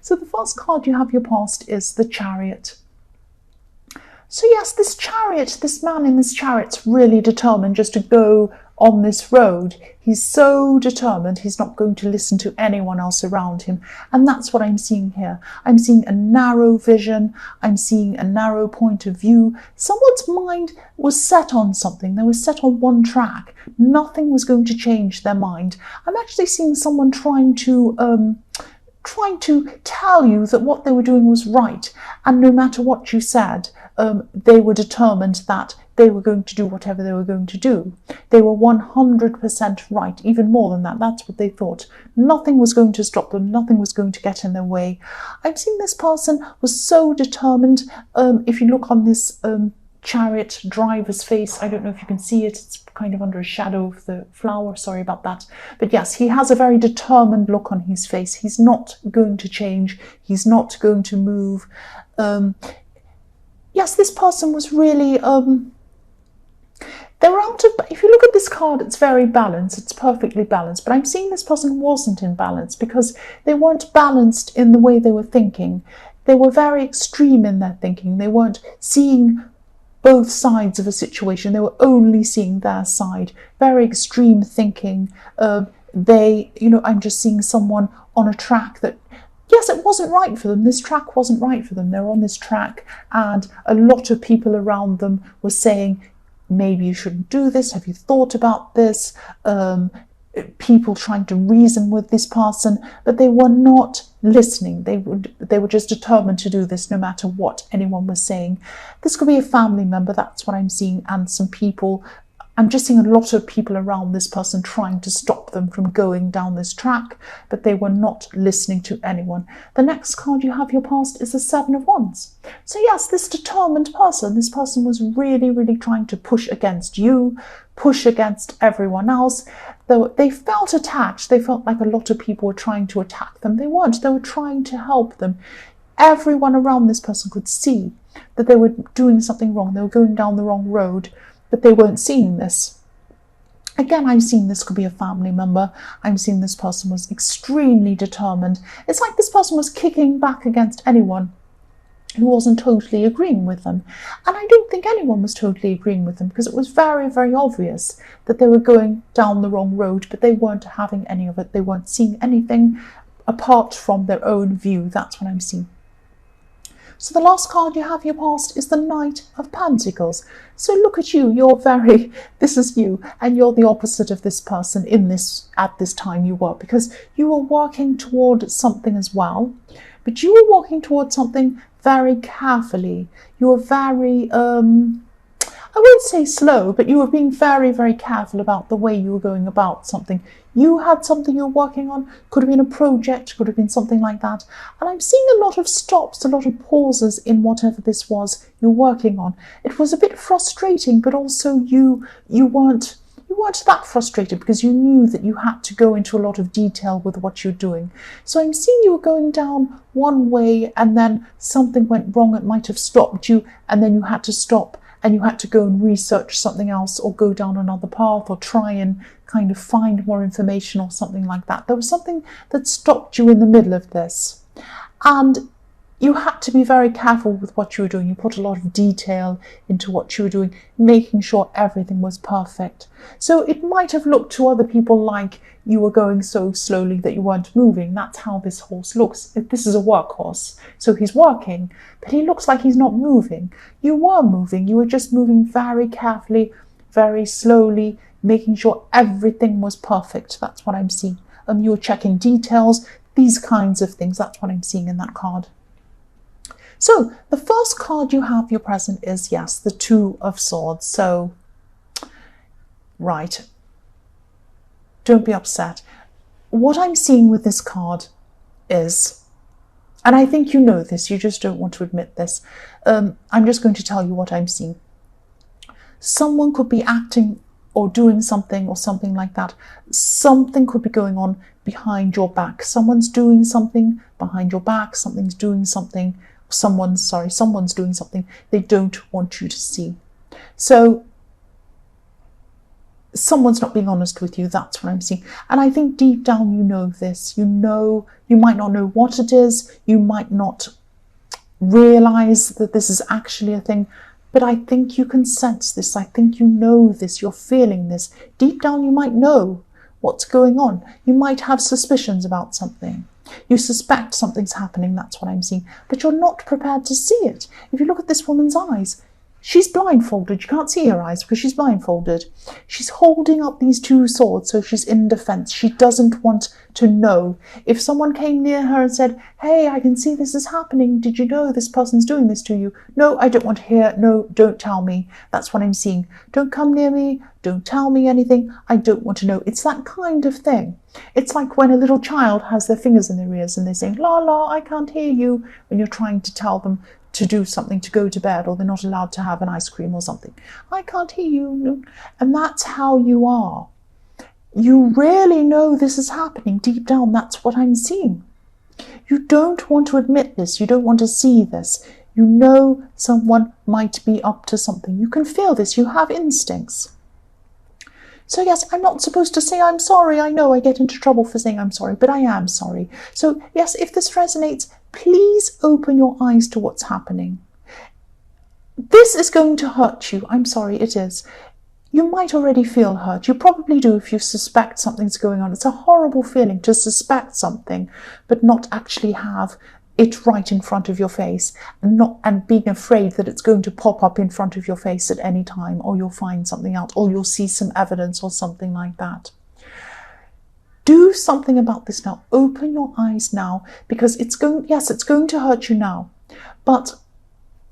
So the first card you have your past is the Chariot. So yes, this chariot, this man in this chariot's really determined just to go on this road. He's so determined, he's not going to listen to anyone else around him. And that's what I'm seeing here. I'm seeing a narrow vision. I'm seeing a narrow point of view. Someone's mind was set on something. They were set on one track. Nothing was going to change their mind. I'm actually seeing someone trying to tell you that what they were doing was right. And no matter what you said, they were determined that they were going to do whatever they were going to do. They were 100% right, even more than that. That's what they thought. Nothing was going to stop them. Nothing was going to get in their way. I'm seeing this person was so determined. If you look on this chariot driver's face, I don't know if you can see it. It's kind of under a shadow of the flower. Sorry about that. But yes, he has a very determined look on his face. He's not going to change. He's not going to move. Yes, this person was really, if you look at this card, it's very balanced, it's perfectly balanced, but I'm seeing this person wasn't in balance because they weren't balanced in the way they were thinking. They were very extreme in their thinking. They weren't seeing both sides of a situation. They were only seeing their side. Very extreme thinking. I'm just seeing someone on a track that, yes, it wasn't right for them. This track wasn't right for them. They're on this track and a lot of people around them were saying, maybe you shouldn't do this. Have you thought about this? People trying to reason with this person, but they were not listening. They were just determined to do this no matter what anyone was saying. This could be a family member. That's what I'm seeing. And some people, I'm just seeing a lot of people around this person trying to stop them from going down this track, but they were not listening to anyone. The next card you have your past is the Seven of Wands. So yes, this determined person, this person was really, really trying to push against you, push against everyone else. Though they felt attacked, they felt like a lot of people were trying to attack them. They weren't, they were trying to help them. Everyone around this person could see that they were doing something wrong. They were going down the wrong road, but they weren't seeing this. Again, I'm seeing this could be a family member. I'm seeing this person was extremely determined. It's like this person was kicking back against anyone who wasn't totally agreeing with them. And I don't think anyone was totally agreeing with them because it was very, very obvious that they were going down the wrong road, but they weren't having any of it. They weren't seeing anything apart from their own view. That's what I'm seeing. So the last card you have your past is the Knight of Pentacles. So look at you, this is you, and you're the opposite of this person at this time you were, because you were working toward something as well, but you were walking towards something very carefully. You were very, I won't say slow, but you were being very, very careful about the way you were going about something. You had something you were working on, could have been a project, could have been something like that. And I'm seeing a lot of stops, a lot of pauses in whatever this was you're working on. It was a bit frustrating, but also you weren't that frustrated because you knew that you had to go into a lot of detail with what you're doing. So I'm seeing you were going down one way and then something went wrong. It might have stopped you and then you had to stop and you had to go and research something else or go down another path or try and kind of find more information or something like that. There was something that stopped you in the middle of this. And you had to be very careful with what you were doing. You put a lot of detail into what you were doing, making sure everything was perfect. So it might have looked to other people like you were going so slowly that you weren't moving. That's how this horse looks. This is a workhorse, so he's working, but he looks like he's not moving. You were moving. You were just moving very carefully, very slowly, making sure everything was perfect. That's what I'm seeing. You were checking details, these kinds of things. That's what I'm seeing in that card. So the first card you have your present is, yes, the Two of Swords. So, right, don't be upset. What I'm seeing with this card is, and I think you know this, you just don't want to admit this, I'm just going to tell you what I'm seeing. Someone could be acting or doing something or something like that. Something could be going on behind your back. Someone's doing something behind your back. Someone's doing something they don't want you to see. So someone's not being honest with you. That's what I'm seeing. And I think deep down you know this. You know, you might not know what it is. You might not realize that this is actually a thing. But I think you can sense this. I think you know this. You're feeling this. Deep down you might know what's going on. You might have suspicions about something. You suspect something's happening. That's what I'm seeing. But you're not prepared to see it. If you look at this woman's eyes, she's blindfolded. You can't see her eyes because she's blindfolded. She's holding up these two swords, so she's in defense. She doesn't want to know. If someone came near her and said, hey, I can see this is happening. Did you know this person's doing this to you? No, I don't want to hear. No, don't tell me. That's what I'm seeing. Don't come near me. Don't tell me anything. I don't want to know. It's that kind of thing. It's like when a little child has their fingers in their ears and they're saying, la, la, I can't hear you, when you're trying to tell them to do something, to go to bed, or they're not allowed to have an ice cream or something. I can't hear you. And that's how you are. You really know this is happening deep down. That's what I'm seeing. You don't want to admit this. You don't want to see this. You know someone might be up to something. You can feel this. You have instincts. So yes, I'm not supposed to say I'm sorry. I know I get into trouble for saying I'm sorry, but I am sorry. So yes, if this resonates, please open your eyes to what's happening. This is going to hurt you. I'm sorry, it is. You might already feel hurt. You probably do if you suspect something's going on. It's a horrible feeling to suspect something, but not actually have it right in front of your face, and being afraid that it's going to pop up in front of your face at any time, or you'll find something out, or you'll see some evidence or something like that. Do something about this now. Open your eyes now, because it's going to hurt you now. But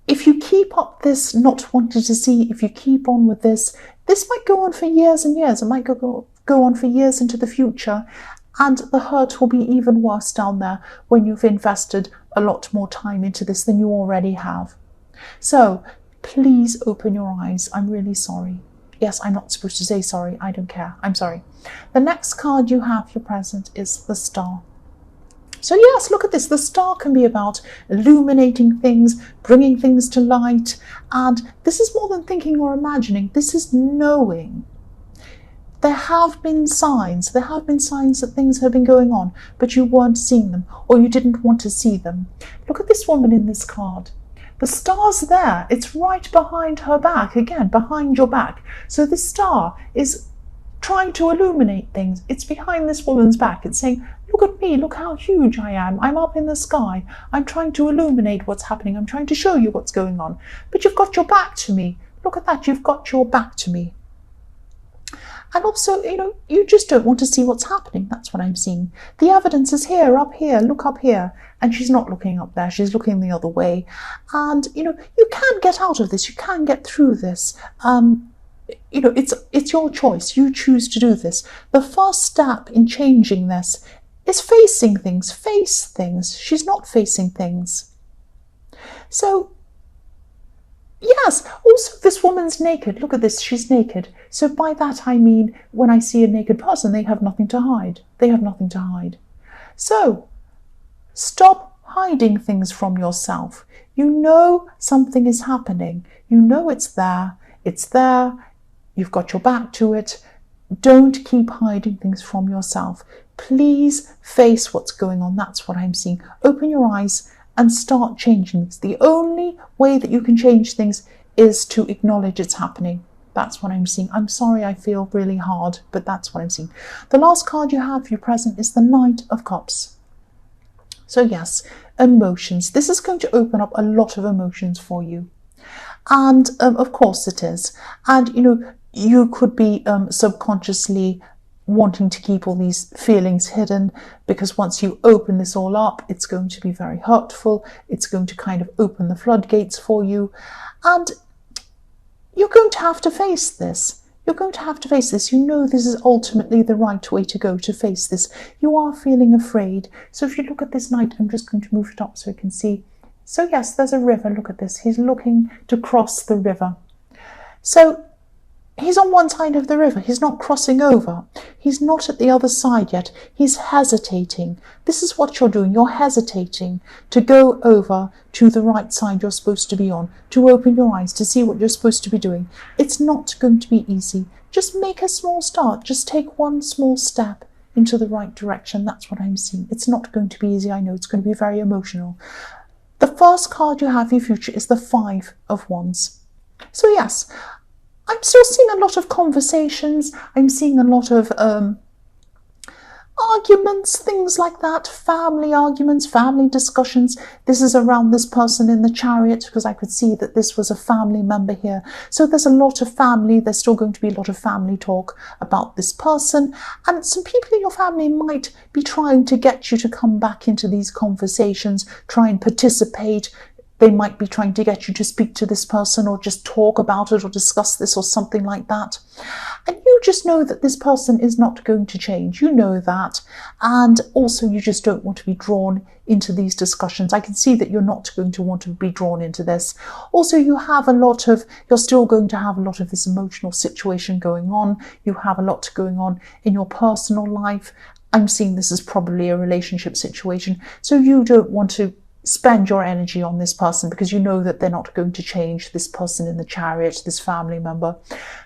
if you keep up this not wanting to see, if you keep on with this might go on for years and years. It might go on for years into the future. And the hurt will be even worse down there when you've invested a lot more time into this than you already have. So please open your eyes. I'm really sorry. Yes, I'm not supposed to say sorry. I don't care. I'm sorry. The next card you have for present is the Star. So yes, look at this. The Star can be about illuminating things, bringing things to light. And this is more than thinking or imagining. This is knowing. There have been signs that things have been going on, but you weren't seeing them, or you didn't want to see them. Look at this woman in this card. The star's there. It's right behind her back, again, behind your back. So this star is trying to illuminate things. It's behind this woman's back. It's saying, look at me, look how huge I am. I'm up in the sky. I'm trying to illuminate what's happening. I'm trying to show you what's going on. But you've got your back to me. Look at that, you've got your back to me. And also, you just don't want to see what's happening. That's what I'm seeing. The evidence is here, up here, look up here. And she's not looking up there, she's looking the other way. And, you can get out of this, you can get through this. It's your choice, you choose to do this. The first step in changing this is facing things, face things. She's not facing things. So, yes, also this woman's naked. Look at this, she's naked. So by that I mean, when I see a naked person, they have nothing to hide. They have nothing to hide. So, stop hiding things from yourself. You know something is happening. You know it's there. It's there. You've got your back to it. Don't keep hiding things from yourself. Please face what's going on. That's what I'm seeing. Open your eyes and start changing things. The only way that you can change things is to acknowledge it's happening. That's what I'm seeing. I'm sorry I feel really hard, but that's what I'm seeing. The last card you have for your present is the Knight of Cups. So yes, emotions. This is going to open up a lot of emotions for you. And of course it is. And you could be subconsciously wanting to keep all these feelings hidden, because once you open this all up, it's going to be very hurtful. It's going to kind of open the floodgates for you. And you're going to have to face this. You're going to have to face this. You know this is ultimately the right way to go, to face this. You are feeling afraid. So if you look at this knight, I'm just going to move it up so you can see. So yes, there's a river. Look at this. He's looking to cross the river. So He's on one side of the river. He's not crossing over. He's not at the other side yet. He's hesitating. This is what you're doing. You're hesitating to go over to the right side you're supposed to be on, to open your eyes, to see what you're supposed to be doing. It's not going to be easy. Just make a small start. Just take one small step into the right direction. That's what I'm seeing. It's not going to be easy. I know it's going to be very emotional. The first card you have in your future is the Five of Wands. So yes, I'm still seeing a lot of conversations. I'm seeing a lot of arguments, things like that, family arguments, family discussions. This is around this person in the Chariot, because I could see that this was a family member here. So there's a lot of family. There's still going to be a lot of family talk about this person. And some people in your family might be trying to get you to come back into these conversations, try and participate. They might be trying to get you to speak to this person or just talk about it or discuss this or something like that. And you just know that this person is not going to change. You know that. And also you just don't want to be drawn into these discussions. I can see that you're not going to want to be drawn into this. Also, you're still going to have a lot of this emotional situation going on. You have a lot going on in your personal life. I'm seeing this as probably a relationship situation. So you don't want to spend your energy on this person because you know that they're not going to change, this person in the Chariot, this family member.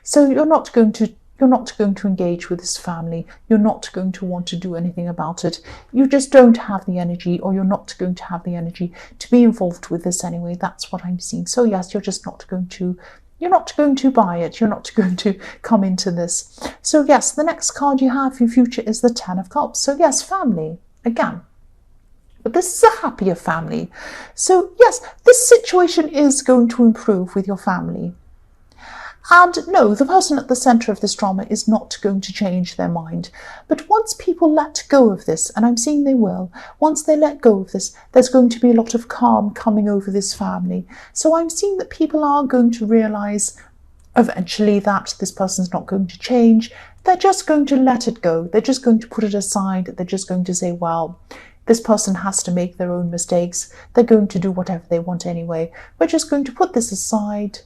So you're not going to engage with this family. You're not going to want to do anything about it. You just don't have the energy, or you're not going to have the energy to be involved with this anyway. That's what I'm seeing. So yes, you're not going to buy it. You're not going to come into this. So yes, the next card you have for your future is the Ten of Cups. So yes, family again. But this is a happier family. So yes, this situation is going to improve with your family. And no, the person at the centre of this drama is not going to change their mind. But once people let go of this, and I'm seeing they will, once they let go of this, there's going to be a lot of calm coming over this family. So I'm seeing that people are going to realise eventually that this person's not going to change. They're just going to let it go. They're just going to put it aside. They're just going to say, well, this person has to make their own mistakes. They're going to do whatever they want anyway. We're just going to put this aside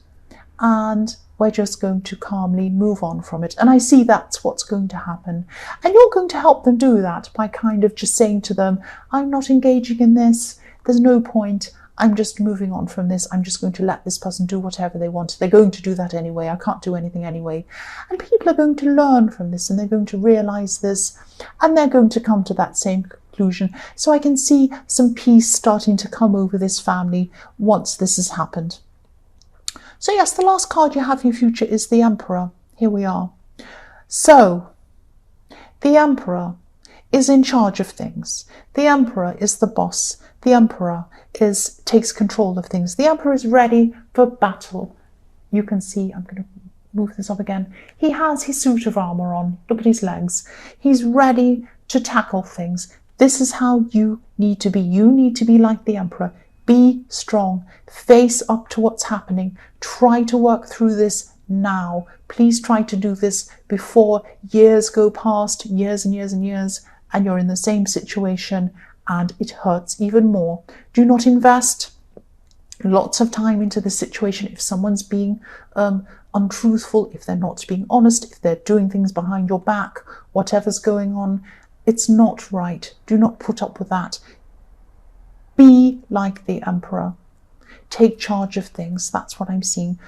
and we're just going to calmly move on from it. And I see that's what's going to happen. And you're going to help them do that by kind of just saying to them, I'm not engaging in this. There's no point. I'm just moving on from this. I'm just going to let this person do whatever they want. They're going to do that anyway. I can't do anything anyway. And people are going to learn from this and they're going to realise this and they're going to come to that same conclusion. So I can see some peace starting to come over this family once this has happened. So yes, the last card you have in your future is the Emperor. Here we are. So the Emperor is in charge of things. The Emperor is the boss. The Emperor takes control of things. The Emperor is ready for battle. You can see, I'm going to move this up again. He has his suit of armour on. Look at his legs. He's ready to tackle things. This is how you need to be. You need to be like the Emperor. Be strong. Face up to what's happening. Try to work through this now. Please try to do this before years go past, years and years and years, and you're in the same situation and it hurts even more. Do not invest lots of time into the situation if someone's being untruthful, if they're not being honest, if they're doing things behind your back, whatever's going on. It's not right. Do not put up with that. Be like the Emperor. Take charge of things. That's what I'm seeing.